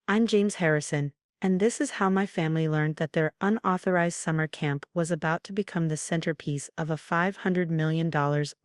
I'm James Harrison, and this is how my family learned that their unauthorized summer camp was about to become the centerpiece of a $500 million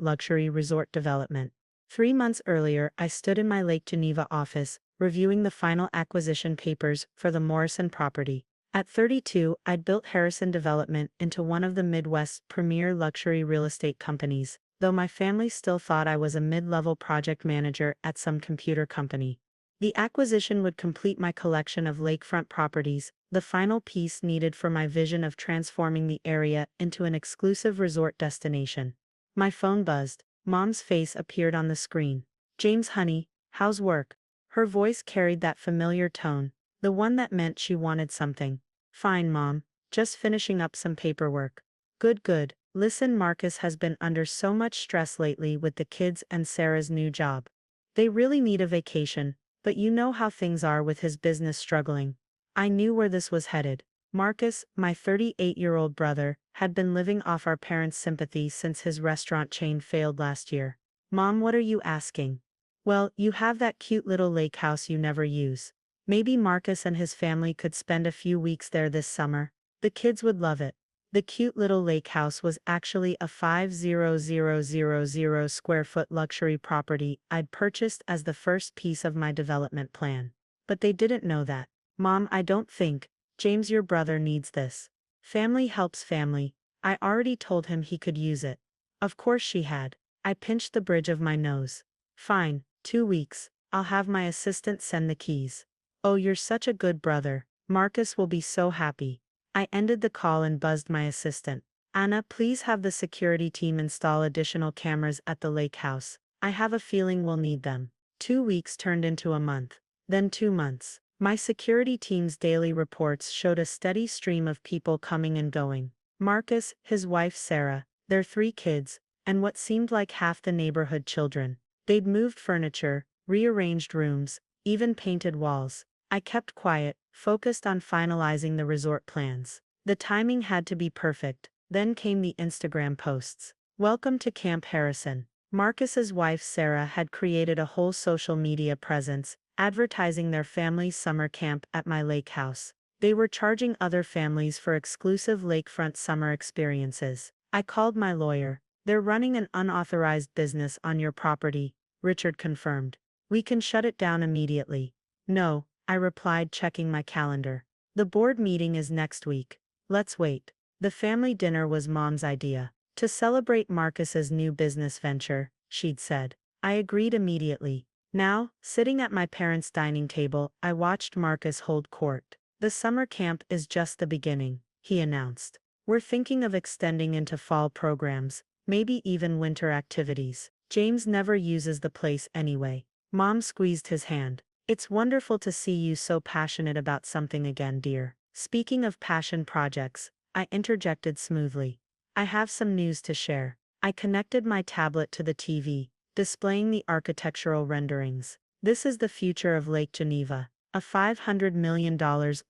luxury resort development. 3 months earlier, I stood in my Lake Geneva office, reviewing the final acquisition papers for the Morrison property. At 32, I'd built Harrison Development into one of the Midwest's premier luxury real estate companies, though my family still thought I was a mid-level project manager at some computer company. The acquisition would complete my collection of lakefront properties, the final piece needed for my vision of transforming the area into an exclusive resort destination. My phone buzzed. Mom's face appeared on the screen. "James, honey, how's work?" Her voice carried that familiar tone, the one that meant she wanted something. "Fine, Mom. Just finishing up some paperwork." "Good, good. Listen, Marcus has been under so much stress lately with the kids and Sarah's new job. They really need a vacation, but you know how things are with his business struggling." I knew where this was headed. Marcus, my 38-year-old brother, had been living off our parents' sympathy since his restaurant chain failed last year. "Mom, what are you asking?" "Well, you have that cute little lake house you never use. Maybe Marcus and his family could spend a few weeks there this summer. The kids would love it." The cute little lake house was actually a 50,000 square foot luxury property I'd purchased as the first piece of my development plan. But they didn't know that. "Mom, I don't think James, your brother, needs this. Family helps family. I already told him he could use it." Of course she had. I pinched the bridge of my nose. "Fine, 2 weeks. I'll have my assistant send the keys." "Oh, you're such a good brother. Marcus will be so happy." I ended the call and buzzed my assistant. "Anna, please have the security team install additional cameras at the lake house. I have a feeling we'll need them." 2 weeks turned into a month. Then 2 months. My security team's daily reports showed a steady stream of people coming and going. Marcus, his wife Sarah, their 3 kids, and what seemed like half the neighborhood children. They'd moved furniture, rearranged rooms, even painted walls. I kept quiet, focused on finalizing the resort plans. The timing had to be perfect. Then came the Instagram posts. "Welcome to Camp Harrison." Marcus's wife Sarah had created a whole social media presence, advertising their family's summer camp at my lake house. They were charging other families for exclusive lakefront summer experiences. I called my lawyer. "They're running an unauthorized business on your property," Richard confirmed. "We can shut it down immediately." "No," I replied, checking my calendar. "The board meeting is next week. Let's wait." The family dinner was Mom's idea. To celebrate Marcus's new business venture, she'd said. I agreed immediately. Now, sitting at my parents' dining table, I watched Marcus hold court. "The summer camp is just the beginning," he announced. "We're thinking of extending into fall programs, maybe even winter activities. James never uses the place anyway." Mom squeezed his hand. "It's wonderful to see you so passionate about something again, dear." Speaking of passion projects, I interjected smoothly. "I have some news to share." I connected my tablet to the TV, displaying the architectural renderings. "This is the future of Lake Geneva, a $500 million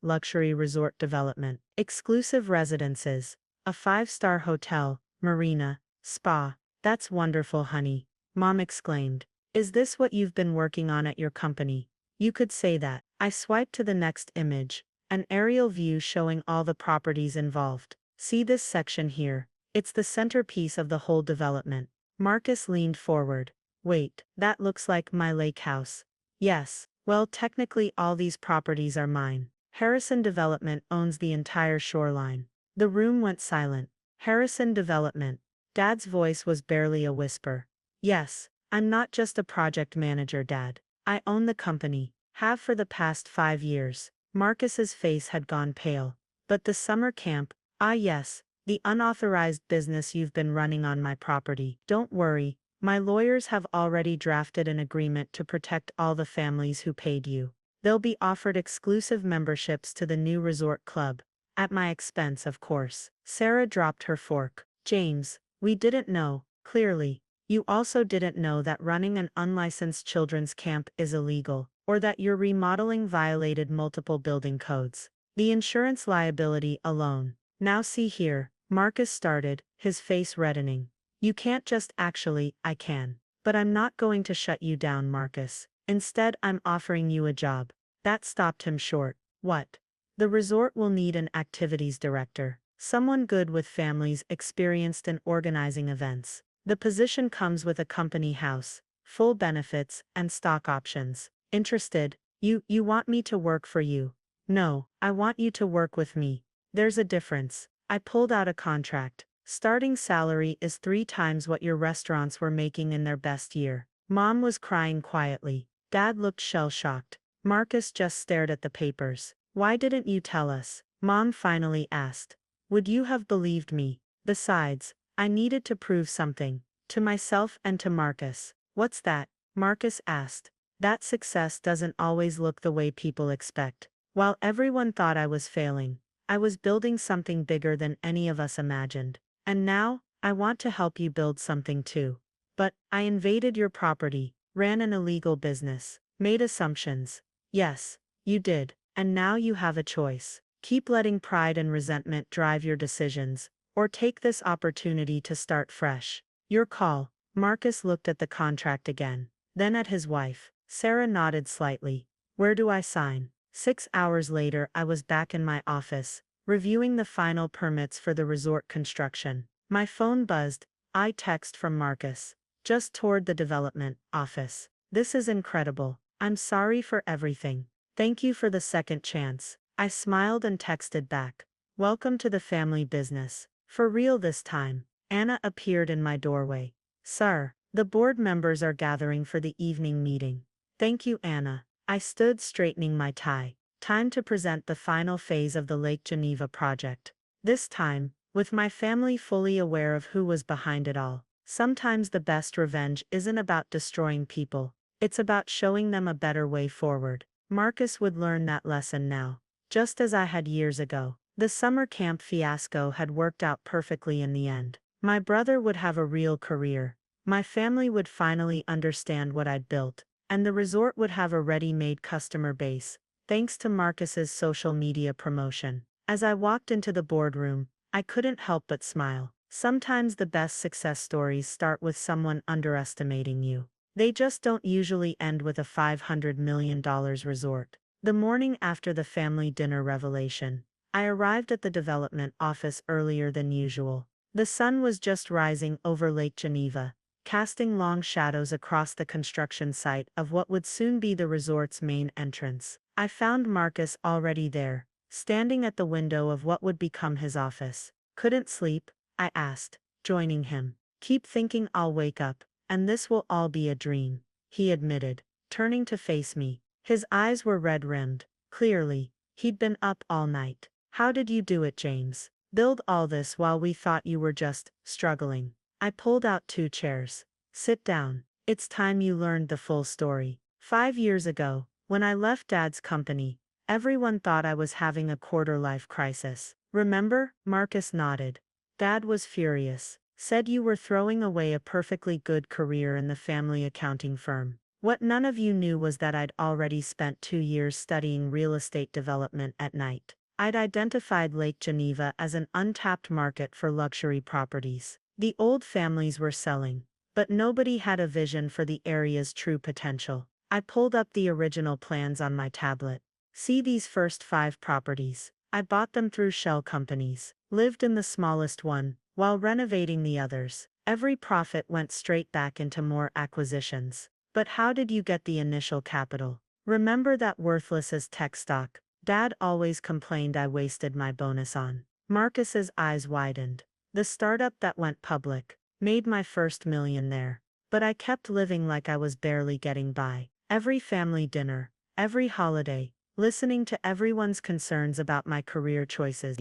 luxury resort development. Exclusive residences, a 5-star hotel, marina, spa." "That's wonderful, honey," Mom exclaimed. "Is this what you've been working on at your company?" "You could say that." I swiped to the next image, an aerial view showing all the properties involved. "See this section here? It's the centerpiece of the whole development." Marcus leaned forward. "Wait, that looks like my lake house." "Yes, well, technically all these properties are mine. Harrison Development owns the entire shoreline." The room went silent. "Harrison Development." Dad's voice was barely a whisper. "Yes, I'm not just a project manager, Dad. I own the company. Have for the past 5 years." Marcus's face had gone pale. "But the summer camp, ah yes, the unauthorized business you've been running on my property." "Don't worry, my lawyers have already drafted an agreement to protect all the families who paid you. They'll be offered exclusive memberships to the new resort club. At my expense, of course." Sarah dropped her fork. "James, we didn't know, clearly. You also didn't know that running an unlicensed children's camp is illegal, or that your remodeling violated multiple building codes. The insurance liability alone." "Now see here," Marcus started, his face reddening. "You can't just actually, I can. But I'm not going to shut you down, Marcus. Instead, I'm offering you a job." That stopped him short. What? The resort will need an activities director, someone good with families experienced in organizing events. The position comes with a company house, full benefits, and stock options. Interested? You want me to work for you? No, I want you to work with me. There's a difference. I pulled out a contract. Starting salary is 3 times what your restaurants were making in their best year. Mom was crying quietly. Dad looked shell-shocked. Marcus just stared at the papers. Why didn't you tell us? Mom finally asked. Would you have believed me? Besides, I needed to prove something. To myself and to Marcus. What's that? Marcus asked. That success doesn't always look the way people expect. While everyone thought I was failing, I was building something bigger than any of us imagined. And now, I want to help you build something too. But, I invaded your property, ran an illegal business, made assumptions. Yes, you did, and now you have a choice. Keep letting pride and resentment drive your decisions, or take this opportunity to start fresh. Your call. Marcus looked at the contract again, then at his wife. Sarah nodded slightly. Where do I sign? 6 hours later, I was back in my office, reviewing the final permits for the resort construction. My phone buzzed. I text from Marcus. Just toured the development office. This is incredible. I'm sorry for everything. Thank you for the second chance. I smiled and texted back. Welcome to the family business. For real this time. Anna appeared in my doorway. Sir, the board members are gathering for the evening meeting. Thank you, Anna. I stood straightening my tie. Time to present the final phase of the Lake Geneva project. This time, with my family fully aware of who was behind it all. Sometimes the best revenge isn't about destroying people. It's about showing them a better way forward. Marcus would learn that lesson now. Just as I had years ago. The summer camp fiasco had worked out perfectly in the end. My brother would have a real career. My family would finally understand what I'd built. And the resort would have a ready-made customer base, thanks to Marcus's social media promotion. As I walked into the boardroom, I couldn't help but smile. Sometimes the best success stories start with someone underestimating you. They just don't usually end with a $500 million resort. The morning after the family dinner revelation, I arrived at the development office earlier than usual. The sun was just rising over Lake Geneva, casting long shadows across the construction site of what would soon be the resort's main entrance. I found Marcus already there, standing at the window of what would become his office. Couldn't sleep? I asked, joining him. Keep thinking I'll wake up, and this will all be a dream, he admitted, turning to face me. His eyes were red-rimmed. Clearly, he'd been up all night. How did you do it, James? Build all this while we thought you were just struggling. I pulled out 2 chairs. Sit down. It's time you learned the full story. 5 years ago, when I left Dad's company, everyone thought I was having a quarter-life crisis. Remember? Marcus nodded. Dad was furious. Said you were throwing away a perfectly good career in the family accounting firm. What none of you knew was that I'd already spent 2 years studying real estate development at night. I'd identified Lake Geneva as an untapped market for luxury properties. The old families were selling, but nobody had a vision for the area's true potential. I pulled up the original plans on my tablet. See these first 5 properties. I bought them through shell companies, lived in the smallest one, while renovating the others. Every profit went straight back into more acquisitions. But how did you get the initial capital? Remember that worthless as tech stock Dad always complained I wasted my bonus on? Marcus's eyes widened. The startup that went public made my first million there. But I kept living like I was barely getting by. Every family dinner, every holiday, listening to everyone's concerns about my career choices.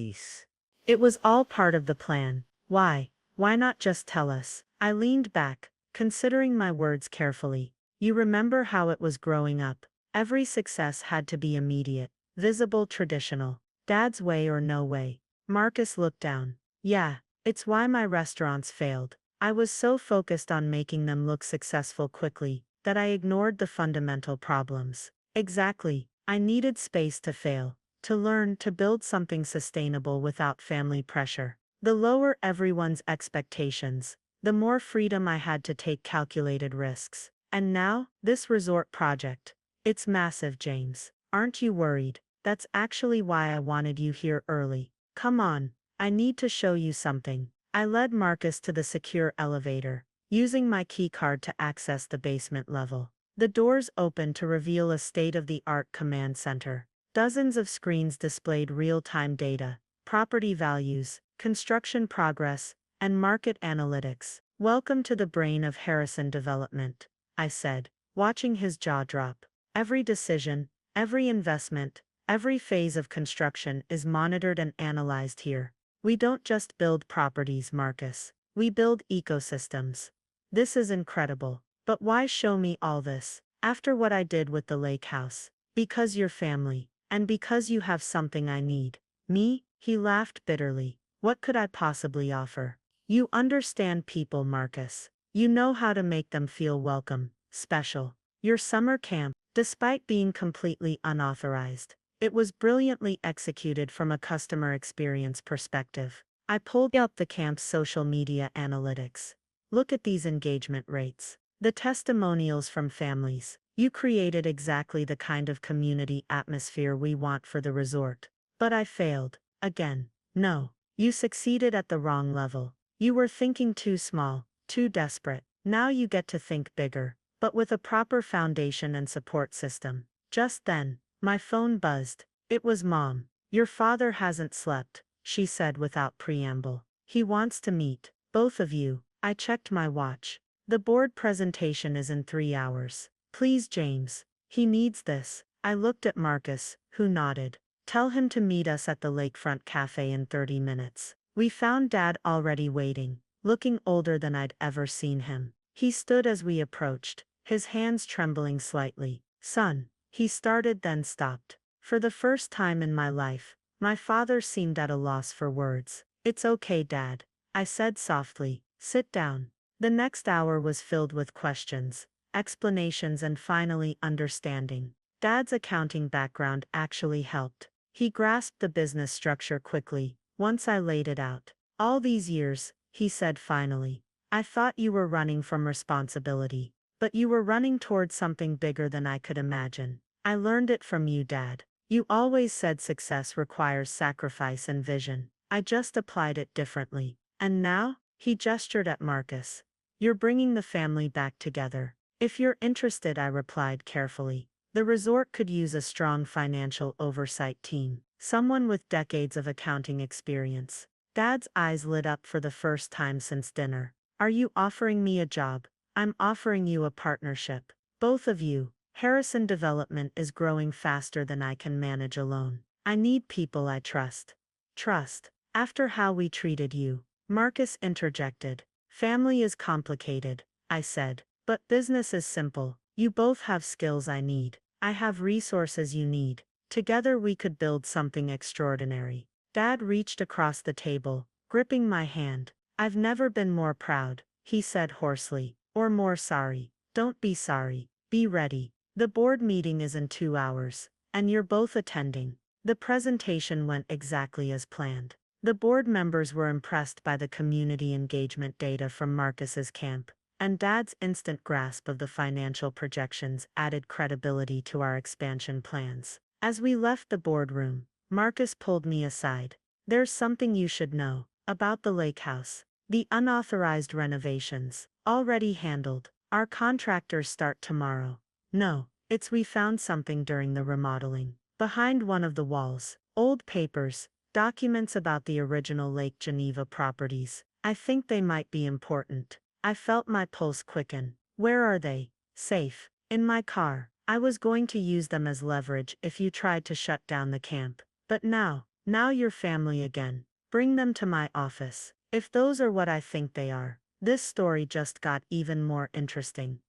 It was all part of the plan. Why? Why not just tell us? I leaned back, considering my words carefully. You remember how it was growing up. Every success had to be immediate, visible, traditional. Dad's way or no way. Marcus looked down. Yeah, it's why my restaurants failed. I was so focused on making them look successful quickly that I ignored the fundamental problems. Exactly. I needed space to fail, to learn, to build something sustainable without family pressure. The lower everyone's expectations, the more freedom I had to take calculated risks. And now, this resort project. It's massive, James. Aren't you worried? That's actually why I wanted you here early. Come on, I need to show you something. I led Marcus to the secure elevator, using my keycard to access the basement level. The doors opened to reveal a state-of-the-art command center. Dozens of screens displayed real-time data, property values, construction progress, and market analytics. Welcome to the brain of Harrison Development, I said, watching his jaw drop. Every decision, every investment, every phase of construction is monitored and analyzed here. We don't just build properties, Marcus. We build ecosystems. This is incredible. But why show me all this? After what I did with the lake house. Because you're family. And because you have something I need. Me? He laughed bitterly. What could I possibly offer? You understand people, Marcus. You know how to make them feel welcome, special. Your summer camp, despite being completely unauthorized, it was brilliantly executed from a customer experience perspective. I pulled up the camp's social media analytics. Look at these engagement rates. The testimonials from families. You created exactly the kind of community atmosphere we want for the resort. But I failed. Again. No. You succeeded at the wrong level. You were thinking too small, too desperate. Now you get to think bigger, but with a proper foundation and support system. Just then, my phone buzzed. It was Mom. Your father hasn't slept, she said without preamble. He wants to meet both of you. I checked my watch. The board presentation is in 3 hours. Please, James. He needs this. I looked at Marcus, who nodded. Tell him to meet us at the lakefront cafe in 30 minutes. We found Dad already waiting, looking older than I'd ever seen him. He stood as we approached, his hands trembling slightly. Son, he started then stopped. For the first time in my life, my father seemed at a loss for words. It's okay, Dad, I said softly. Sit down. The next hour was filled with questions, explanations, and finally understanding. Dad's accounting background actually helped. He grasped the business structure quickly, once I laid it out. All these years, he said finally, I thought you were running from responsibility. But you were running towards something bigger than I could imagine. I learned it from you, Dad. You always said success requires sacrifice and vision. I just applied it differently. And now? He gestured at Marcus. You're bringing the family back together. If you're interested, I replied carefully. The resort could use a strong financial oversight team. Someone with decades of accounting experience. Dad's eyes lit up for the first time since dinner. Are you offering me a job? I'm offering you a partnership. Both of you. Harrison Development is growing faster than I can manage alone. I need people I trust. Trust. After how we treated you. Marcus interjected. Family is complicated, I said. But business is simple. You both have skills I need. I have resources you need. Together we could build something extraordinary. Dad reached across the table, gripping my hand. I've never been more proud, he said hoarsely. Or more sorry. Don't be sorry. Be ready. The board meeting is in 2 hours, and you're both attending. The presentation went exactly as planned. The board members were impressed by the community engagement data from Marcus's camp, and Dad's instant grasp of the financial projections added credibility to our expansion plans. As we left the boardroom, Marcus pulled me aside. There's something you should know about the lake house. The unauthorized renovations, already handled. Our contractors start tomorrow. No, it's we found something during the remodeling. Behind one of the walls, old papers, documents about the original Lake Geneva properties. I think they might be important. I felt my pulse quicken. Where are they? Safe. In my car. I was going to use them as leverage if you tried to shut down the camp. But now you're family again. Bring them to my office. If those are what I think they are, this story just got even more interesting.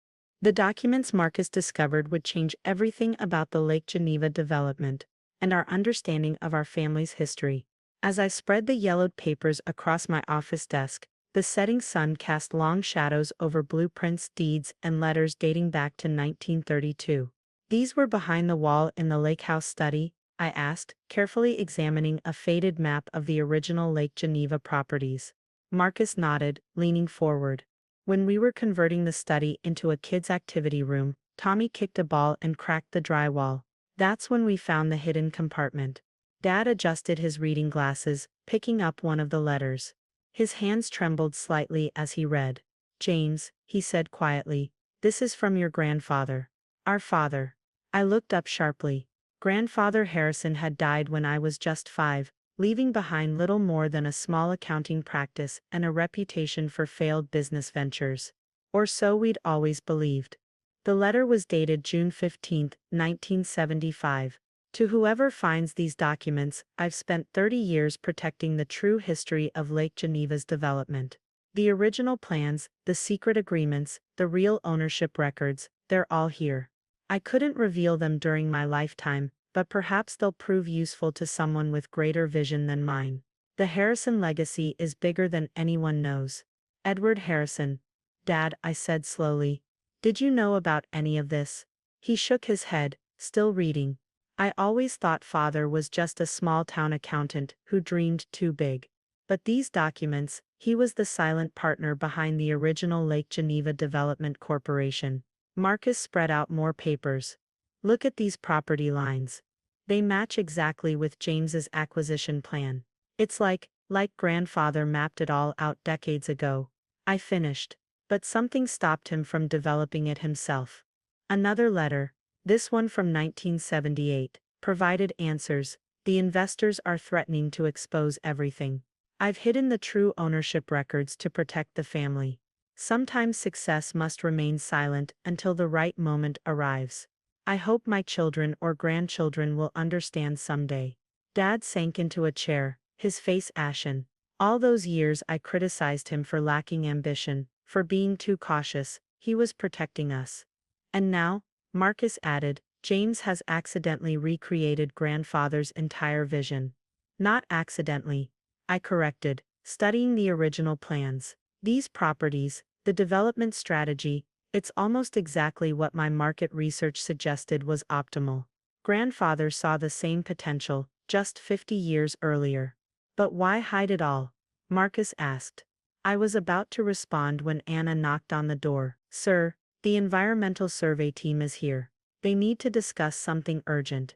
The documents Marcus discovered would change everything about the Lake Geneva development and our understanding of our family's history. As I spread the yellowed papers across my office desk, the setting sun cast long shadows over blueprints, deeds, and letters dating back to 1932. These were behind the wall in the lake house study, I asked, carefully examining a faded map of the original Lake Geneva properties. Marcus nodded, leaning forward. When we were converting the study into a kids' activity room, Tommy kicked a ball and cracked the drywall. That's when we found the hidden compartment. Dad adjusted his reading glasses, picking up one of the letters. His hands trembled slightly as he read. James, he said quietly, this is from your grandfather. Our father. I looked up sharply. Grandfather Harrison had died when I was just 5, leaving behind little more than a small accounting practice and a reputation for failed business ventures. Or so we'd always believed. The letter was dated June 15, 1975. To whoever finds these documents, I've spent 30 years protecting the true history of Lake Geneva's development. The original plans, the secret agreements, the real ownership records, they're all here. I couldn't reveal them during my lifetime, but perhaps they'll prove useful to someone with greater vision than mine. The Harrison legacy is bigger than anyone knows. Edward Harrison. Dad, I said slowly. Did you know about any of this? He shook his head, still reading. I always thought father was just a small-town accountant who dreamed too big. But these documents, he was the silent partner behind the original Lake Geneva Development Corporation. Marcus spread out more papers. Look at these property lines. They match exactly with James's acquisition plan. It's like grandfather mapped it all out decades ago. I finished. But something stopped him from developing it himself. Another letter, this one from 1978, provided answers. The investors are threatening to expose everything. I've hidden the true ownership records to protect the family. Sometimes success must remain silent until the right moment arrives. I hope my children or grandchildren will understand someday. Dad sank into a chair, his face ashen. All those years I criticized him for lacking ambition, for being too cautious. He was protecting us. And now, Marcus added, James has accidentally recreated grandfather's entire vision. Not accidentally, I corrected, studying the original plans. These properties, the development strategy, it's almost exactly what my market research suggested was optimal. Grandfather saw the same potential, just 50 years earlier. But why hide it all? Marcus asked. I was about to respond when Anna knocked on the door. Sir, the environmental survey team is here. They need to discuss something urgent.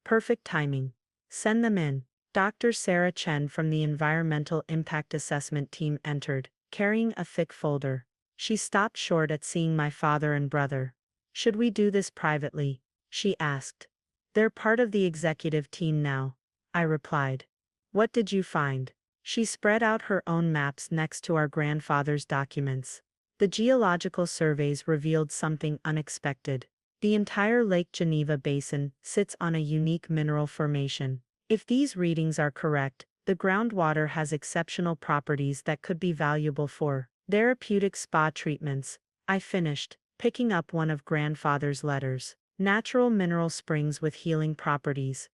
Perfect timing. Send them in. Dr. Sarah Chen from the Environmental Impact Assessment team entered, carrying a thick folder. She stopped short at seeing my father and brother. Should we do this privately? She asked. They're part of the executive team now, I replied. What did you find? She spread out her own maps next to our grandfather's documents. The geological surveys revealed something unexpected. The entire Lake Geneva basin sits on a unique mineral formation. If these readings are correct, the groundwater has exceptional properties that could be valuable for therapeutic spa treatments. I finished, picking up one of grandfather's letters. Natural mineral springs with healing properties.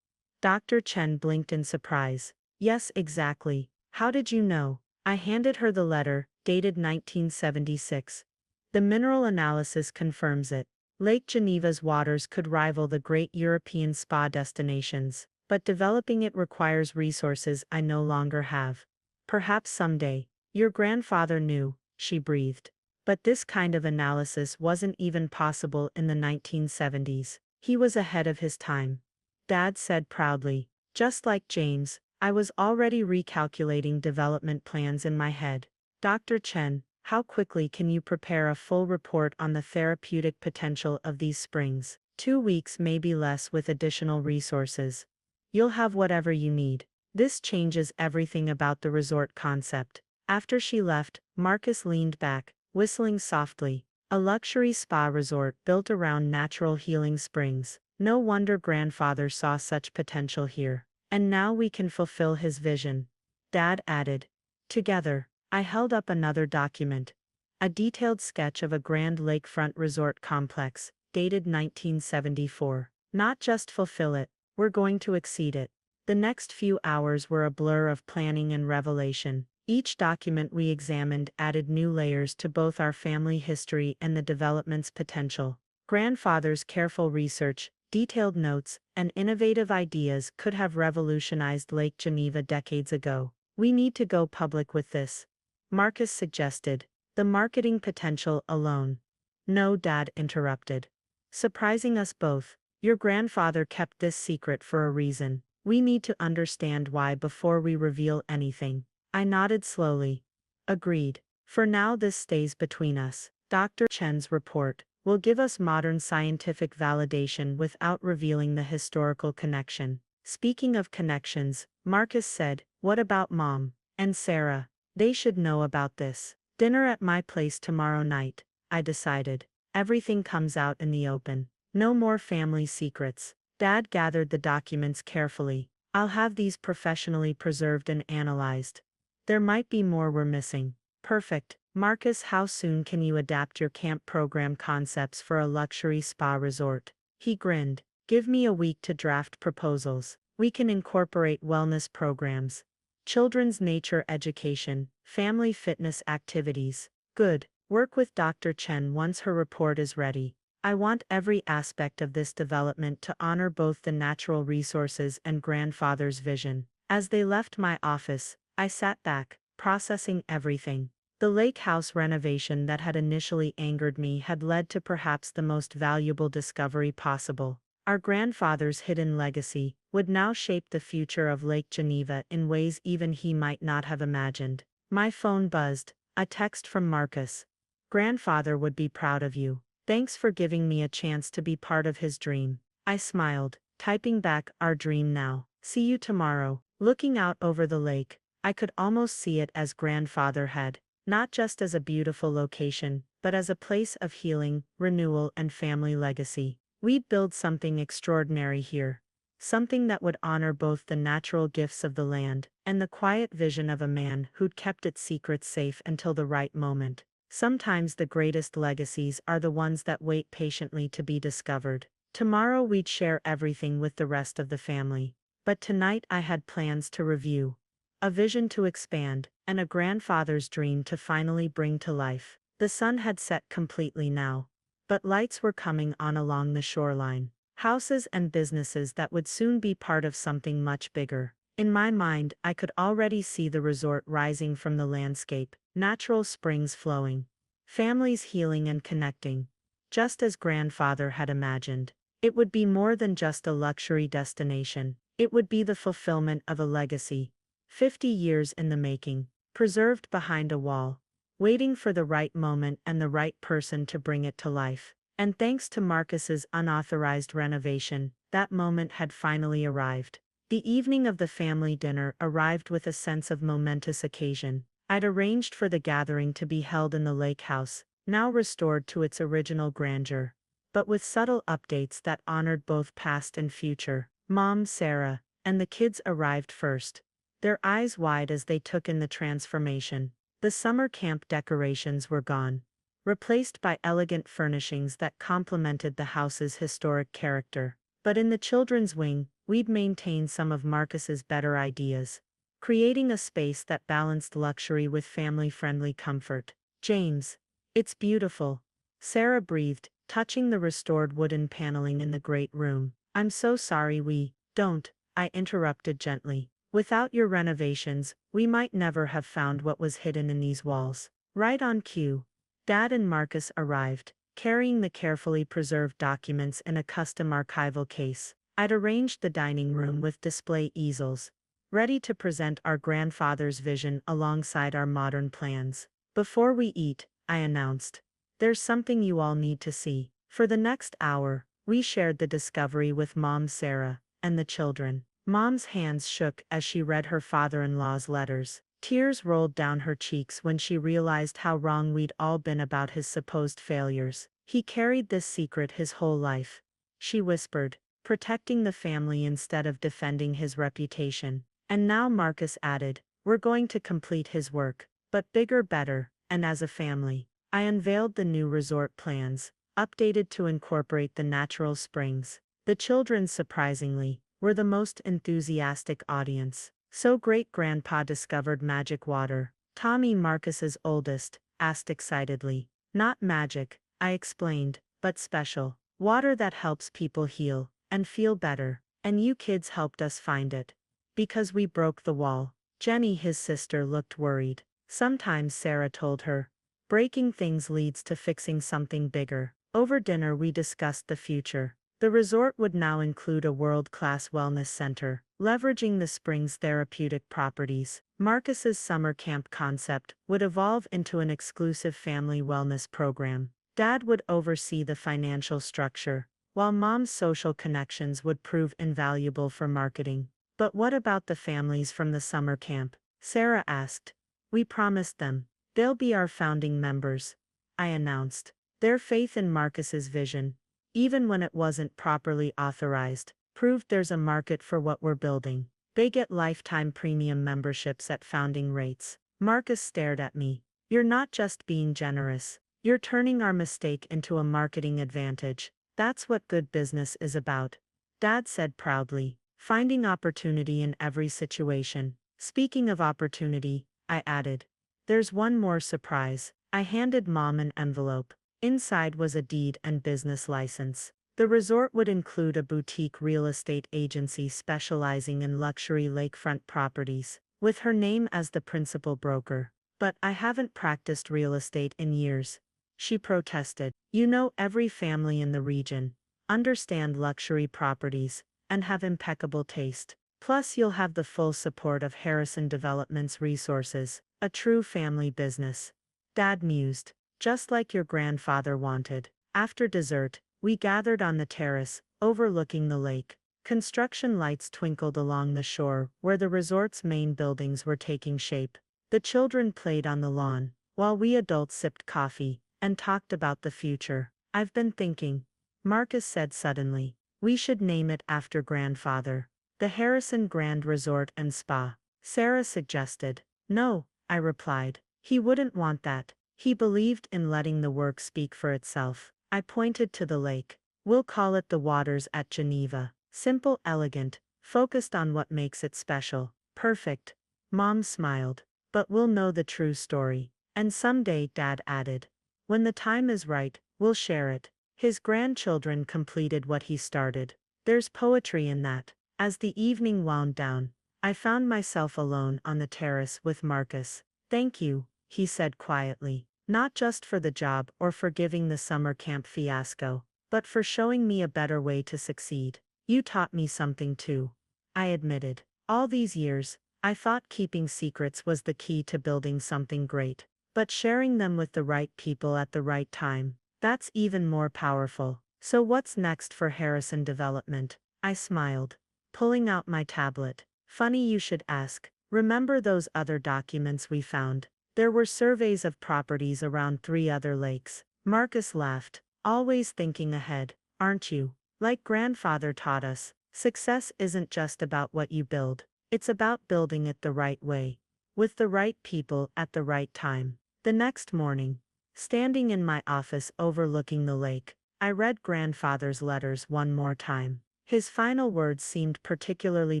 Dr. Chen blinked in surprise. Yes, exactly. How did you know? I handed her the letter, dated 1976. The mineral analysis confirms it. Lake Geneva's waters could rival the great European spa destinations, but developing it requires resources I no longer have. Perhaps someday. Your grandfather knew, she breathed. But this kind of analysis wasn't even possible in the 1970s. He was ahead of his time. Dad said proudly. Just like James, I was already recalculating development plans in my head. Dr. Chen, how quickly can you prepare a full report on the therapeutic potential of these springs? 2 weeks, maybe less with additional resources. You'll have whatever you need. This changes everything about the resort concept. After she left, Marcus leaned back, whistling softly. A luxury spa resort built around natural healing springs. No wonder grandfather saw such potential here. And now we can fulfill his vision. Dad added. Together, I held up another document. A detailed sketch of a grand lakefront resort complex, dated 1974. Not just fulfill it, we're going to exceed it. The next few hours were a blur of planning and revelation. Each document we examined added new layers to both our family history and the development's potential. Grandfather's careful research, detailed notes, and innovative ideas could have revolutionized Lake Geneva decades ago. We need to go public with this, Marcus suggested. The marketing potential alone. No, Dad interrupted. Surprising us both, Your grandfather kept this secret for a reason. We need to understand why before we reveal anything. I nodded slowly. Agreed. For now, this stays between us. Dr. Chen's report will give us modern scientific validation without revealing the historical connection. Speaking of connections, Marcus said, what about Mom and Sarah? They should know about this. Dinner at my place tomorrow night, I decided. Everything comes out in the open. No more family secrets. Dad gathered the documents carefully. I'll have these professionally preserved and analyzed. There might be more we're missing. Perfect. Marcus, how soon can you adapt your camp program concepts for a luxury spa resort? He grinned. Give me a week to draft proposals. We can incorporate wellness programs, children's nature education, family fitness activities. Good. Work with Dr. Chen once her report is ready. I want every aspect of this development to honor both the natural resources and grandfather's vision. As they left my office, I sat back, processing everything. The lake house renovation that had initially angered me had led to perhaps the most valuable discovery possible. Our grandfather's hidden legacy would now shape the future of Lake Geneva in ways even he might not have imagined. My phone buzzed, a text from Marcus. Grandfather would be proud of you. Thanks for giving me a chance to be part of his dream. I smiled, typing back, our dream now. See you tomorrow. Looking out over the lake, I could almost see it as grandfather had, not just as a beautiful location, but as a place of healing, renewal, and family legacy. We'd build something extraordinary here. Something that would honor both the natural gifts of the land and the quiet vision of a man who'd kept its secrets safe until the right moment. Sometimes the greatest legacies are the ones that wait patiently to be discovered. Tomorrow we'd share everything with the rest of the family. But tonight I had plans to review. A vision to expand, and a grandfather's dream to finally bring to life. The sun had set completely now, but lights were coming on along the shoreline. Houses and businesses that would soon be part of something much bigger. In my mind, I could already see the resort rising from the landscape, natural springs flowing, families healing and connecting. Just as grandfather had imagined. It would be more than just a luxury destination. It would be the fulfillment of a legacy. 50 years in the making, preserved behind a wall, waiting for the right moment and the right person to bring it to life. And thanks to Marcus's unauthorized renovation, that moment had finally arrived. The evening of the family dinner arrived with a sense of momentous occasion. I'd arranged for the gathering to be held in the lake house, now restored to its original grandeur, but with subtle updates that honored both past and future. Mom, Sarah, and the kids arrived first, their eyes wide as they took in the transformation. The summer camp decorations were gone, replaced by elegant furnishings that complemented the house's historic character. But in the children's wing, we'd maintained some of Marcus's better ideas, creating a space that balanced luxury with family-friendly comfort. James, it's beautiful, Sarah breathed, touching the restored wooden paneling in the great room. I'm so sorry we don't, I interrupted gently. Without your renovations, we might never have found what was hidden in these walls. Right on cue, Dad and Marcus arrived, carrying the carefully preserved documents in a custom archival case. I'd arranged the dining room with display easels, ready to present our grandfather's vision alongside our modern plans. Before we eat, I announced, there's something you all need to see. For the next hour, we shared the discovery with Mom, Sarah, and the children. Mom's hands shook as she read her father-in-law's letters. Tears rolled down her cheeks when she realized how wrong we'd all been about his supposed failures. He carried this secret his whole life, she whispered, protecting the family instead of defending his reputation. And now Marcus added, we're going to complete his work, but bigger, better, and as a family. I unveiled the new resort plans, updated to incorporate the natural springs. The children, surprisingly, were the most enthusiastic audience. So great-grandpa discovered magic water. Tommy, Marcus's oldest, asked excitedly. Not magic, I explained, but special. Water that helps people heal and feel better. And you kids helped us find it. Because we broke the wall. Jenny, his sister, looked worried. Sometimes, Sarah told her, breaking things leads to fixing something bigger. Over dinner we discussed the future. The resort would now include a world-class wellness center, leveraging the spring's therapeutic properties. Marcus's summer camp concept would evolve into an exclusive family wellness program. Dad would oversee the financial structure, while Mom's social connections would prove invaluable for marketing. But what about the families from the summer camp? Sarah asked. We promised them. They'll be our founding members, I announced. Their faith in Marcus's vision, even when it wasn't properly authorized, proved there's a market for what we're building. They get lifetime premium memberships at founding rates. Marcus stared at me. You're not just being generous. You're turning our mistake into a marketing advantage. That's what good business is about. Dad said proudly, finding opportunity in every situation. Speaking of opportunity, I added, there's one more surprise. I handed Mom an envelope. Inside was a deed and business license. The resort would include a boutique real estate agency specializing in luxury lakefront properties, with her name as the principal broker. But I haven't practiced real estate in years, she protested. You know every family in the region, understand luxury properties, and have impeccable taste. Plus you'll have the full support of Harrison Development's resources, a true family business. Dad mused. Just like your grandfather wanted. After dessert, we gathered on the terrace, overlooking the lake. Construction lights twinkled along the shore where the resort's main buildings were taking shape. The children played on the lawn, while we adults sipped coffee and talked about the future. I've been thinking, Marcus said suddenly, we should name it after grandfather. The Harrison Grand Resort and Spa. Sarah suggested. No, I replied. He wouldn't want that. He believed in letting the work speak for itself. I pointed to the lake. We'll call it the Waters at Geneva. Simple, elegant, focused on what makes it special. Perfect. Mom smiled. But we'll know the true story. And someday, Dad added. When the time is right, we'll share it. His grandchildren completed what he started. There's poetry in that. As the evening wound down, I found myself alone on the terrace with Marcus. Thank you, he said quietly, not just for the job or for giving the summer camp fiasco, but for showing me a better way to succeed. You taught me something too, I admitted. All these years, I thought keeping secrets was the key to building something great, but sharing them with the right people at the right time, that's even more powerful. So what's next for Harrison Development? I smiled, pulling out my tablet. Funny you should ask. Remember those other documents we found? There were surveys of properties around 3 other lakes. Marcus laughed. Always thinking ahead, aren't you? Like grandfather taught us, success isn't just about what you build. It's about building it the right way, with the right people at the right time. The next morning, standing in my office overlooking the lake, I read grandfather's letters one more time. His final words seemed particularly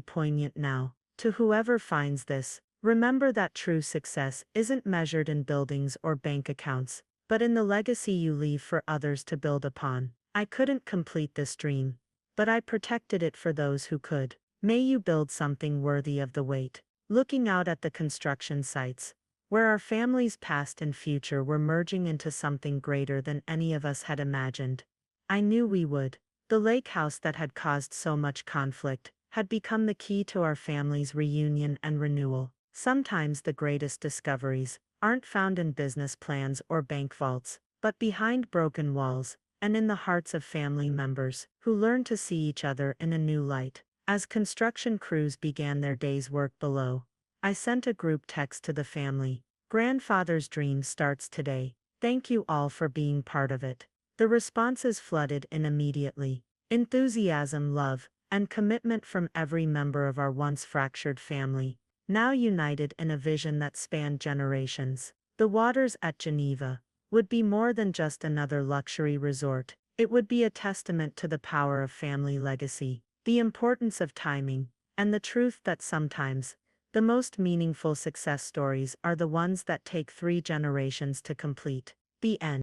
poignant now. To whoever finds this, remember that true success isn't measured in buildings or bank accounts, but in the legacy you leave for others to build upon. I couldn't complete this dream, but I protected it for those who could. May you build something worthy of the wait. Looking out at the construction sites, where our family's past and future were merging into something greater than any of us had imagined, I knew we would. The lake house that had caused so much conflict had become the key to our family's reunion and renewal. Sometimes the greatest discoveries aren't found in business plans or bank vaults, but behind broken walls, and in the hearts of family members who learn to see each other in a new light. As construction crews began their day's work below, I sent a group text to the family. Grandfather's dream starts today. Thank you all for being part of it. The responses flooded in immediately. Enthusiasm, love, and commitment from every member of our once fractured family, now united in a vision that spanned generations. The Waters at Geneva would be more than just another luxury resort. It would be a testament to the power of family legacy, the importance of timing, and the truth that sometimes, the most meaningful success stories are the ones that take 3 generations to complete. The end.